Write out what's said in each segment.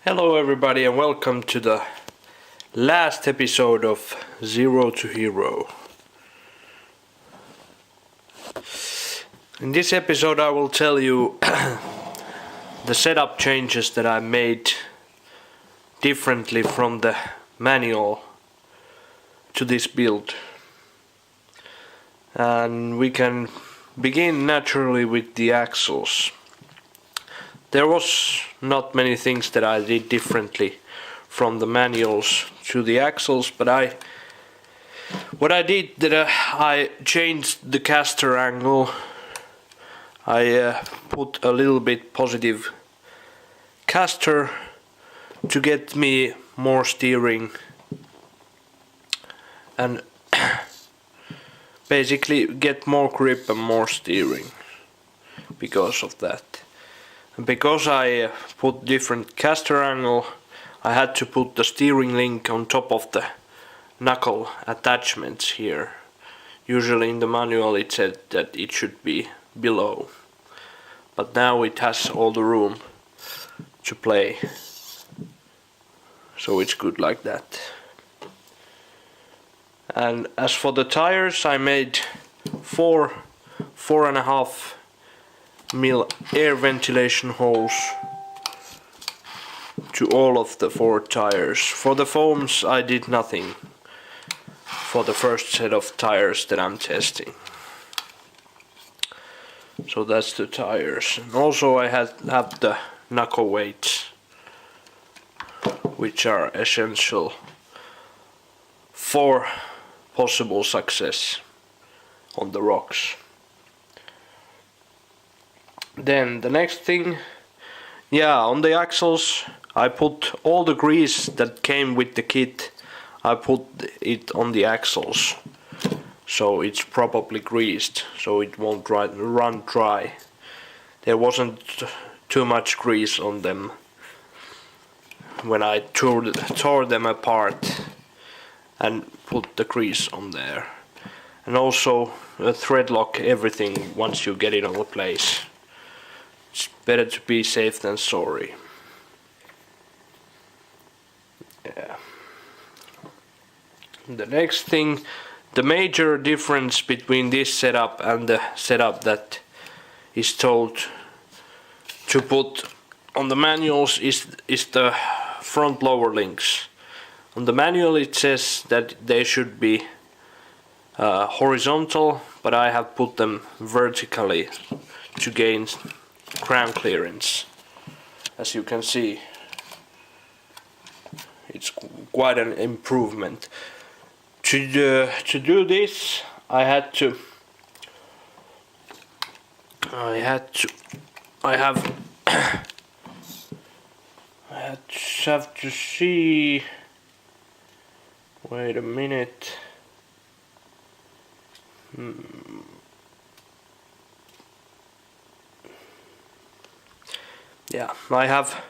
Hello everybody and welcome to the last episode of Zero to Hero. In this episode I will tell you the setup changes that I made differently from the manual to this build. And we can begin naturally with the axles. There was not many things that I did differently from the manuals to the axles, but what I did that I changed the caster angle. I put a little bit positive caster to get me more steering and basically get more grip and more steering because of that. And because I put different caster angle, I had to put the steering link on top of the knuckle attachments here. Usually in the manual it said that it should be below, but now it has all the room to play, so it's good like that. And as for the tires, I made 4.5 mil air ventilation holes to all of the 4 tires. For the foams I did nothing for the first set of tires that I'm testing. So that's the tires. And also I have the knuckle weights, which are essential for possible success on the rocks. Then the next thing, on the axles I put all the grease that came with the kit. I put it on the axles, so it's properly greased, so it won't run dry. There wasn't too much grease on them when I tore them apart and put the grease on there. And also thread lock everything once you get it on the place. It's better to be safe than sorry. Yeah. The next thing, the major difference between this setup and the setup that is told to put on the manuals is the front lower links. On the manual it says that they should be horizontal, but I have put them vertically to gain ground clearance. As you can see, it's quite an improvement. To do this, I have to see. Wait a minute. Yeah, I have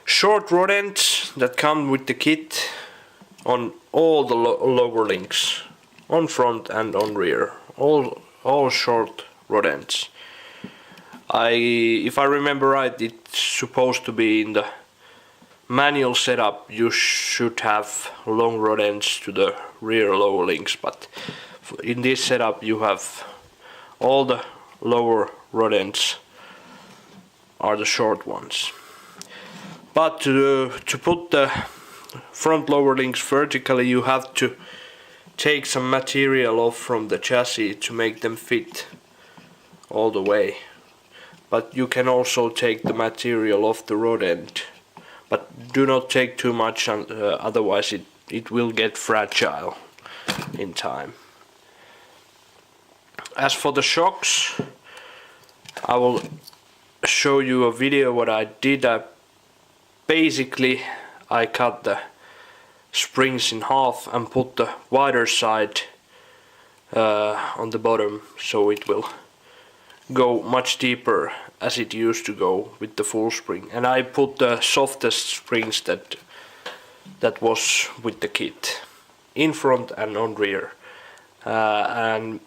short rod ends that come with the kit on all the lower links, on front and on rear, all short rod ends. If I remember right, it's supposed to be in the manual setup you should have long rod ends to the rear lower links, but in this setup you have all the lower rod ends are the short ones. But to put the front lower links vertically, you have to take some material off from the chassis to make them fit all the way. But you can also take the material off the rod end, but do not take too much, otherwise it will get fragile in time. As for the shocks, I will show you a video what I did. Basically I cut the springs in half and put the wider side on the bottom, so it will go much deeper as it used to go with the full spring. And I put the softest springs that was with the kit in front and on rear, and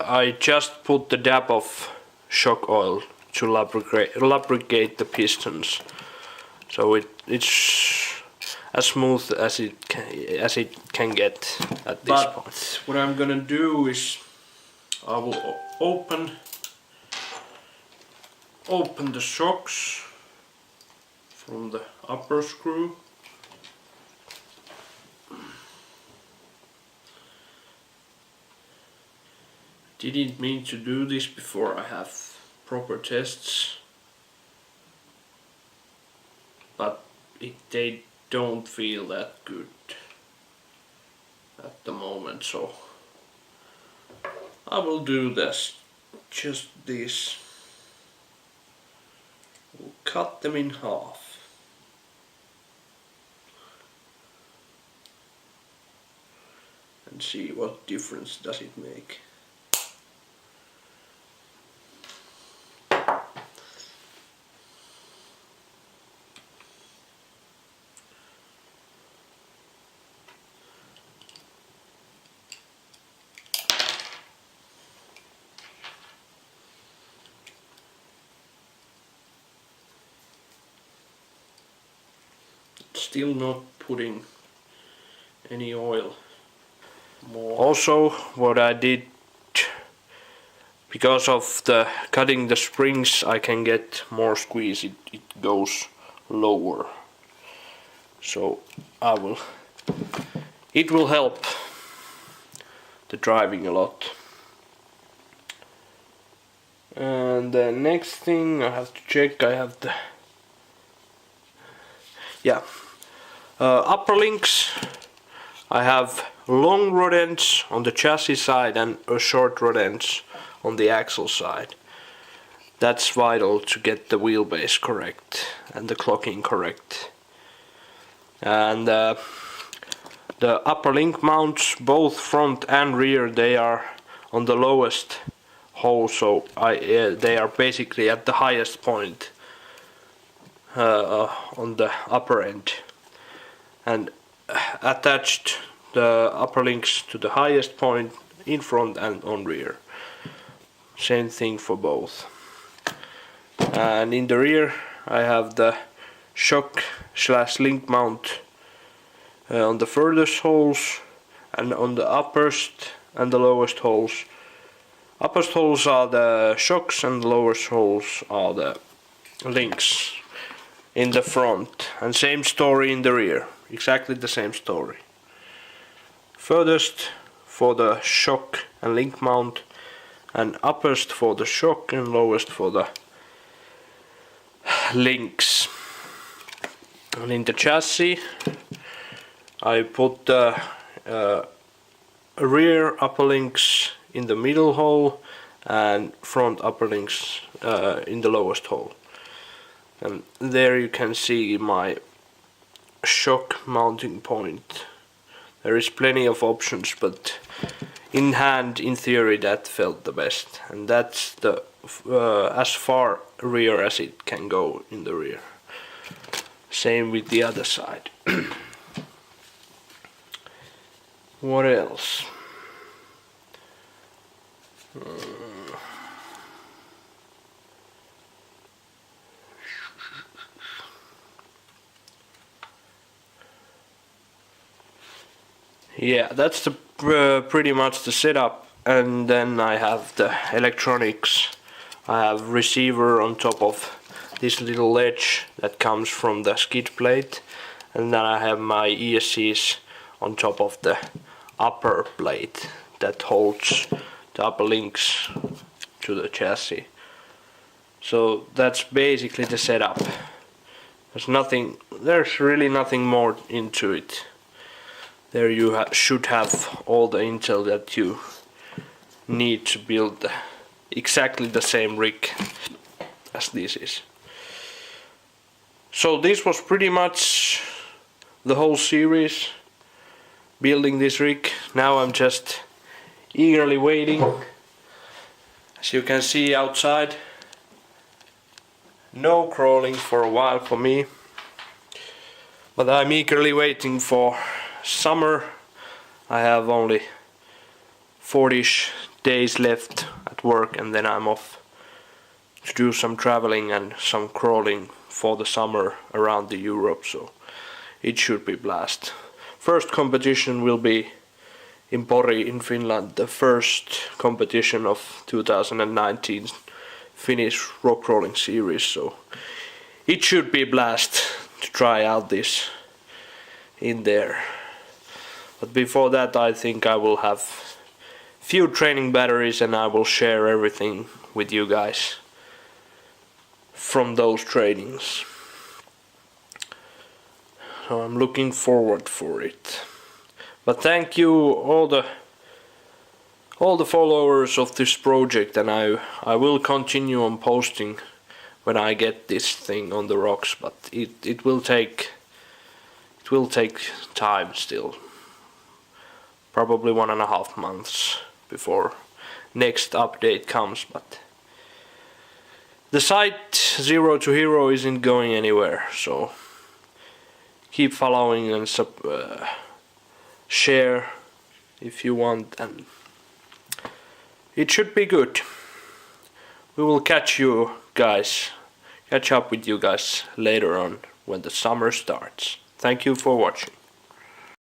I just put the dab of shock oil to lubricate the pistons, so it's as smooth as it can get at this point. But what I'm gonna do is I will open the shocks from the upper screw. Didn't mean to do this before I have proper tests, but they don't feel that good at the moment, so I will do this. Just this. We'll cut them in half. And see what difference does it make. Still not putting any oil more. Also, what I did, because of the cutting the springs, I can get more squeeze. It goes lower, so it will help the driving a lot. And the next thing I have to check, I have the upper links. I have long rod ends on the chassis side and a short rod ends on the axle side. That's vital to get the wheelbase correct and the clocking correct. And the upper link mounts, both front and rear, they are on the lowest hole, so they are basically at the highest point on the upper end, and attached the upper links to the highest point in front and on rear. Same thing for both. And in the rear I have the shock / link mount on the furthest holes, and on the upperst and the lowest holes. Upperst holes are the shocks and the lowest holes are the links in the front, and same story in the rear, exactly the same story. Furthest for the shock and link mount, and upperst for the shock and lowest for the links. And in the chassis I put the rear upper links in the middle hole and front upper links in the lowest hole. And there you can see my shock mounting point. There is plenty of options, but in hand, in theory, that felt the best, and that's the as far rear as it can go in the rear. Same with the other side. What else? Yeah, that's the pretty much the setup, and then I have the electronics. I have receiver on top of this little ledge that comes from the skid plate, and then I have my ESCs on top of the upper plate that holds the upper links to the chassis. So that's basically the setup. There's really nothing more into it. There you should have all the intel that you need to build exactly the same rig as this is. So this was pretty much the whole series, building this rig. Now I'm just eagerly waiting. As you can see outside, no crawling for a while for me, but I'm eagerly waiting for summer. I have only 40-ish days left at work, and then I'm off to do some traveling and some crawling for the summer around the Europe, so it should be blast. First competition will be in Pori in Finland, the first competition of 2019 Finnish rock rolling series, so it should be blast to try out this in there. But before that, I think I will have few training batteries and I will share everything with you guys from those trainings. So I'm looking forward for it. But thank you all the followers of this project, and I will continue on posting when I get this thing on the rocks, but it will take time still. Probably 1.5 months before next update comes, but the site ZER02HERO isn't going anywhere, so keep following and share if you want, and it should be good. We will catch up with you guys later on when the summer starts. Thank you for watching.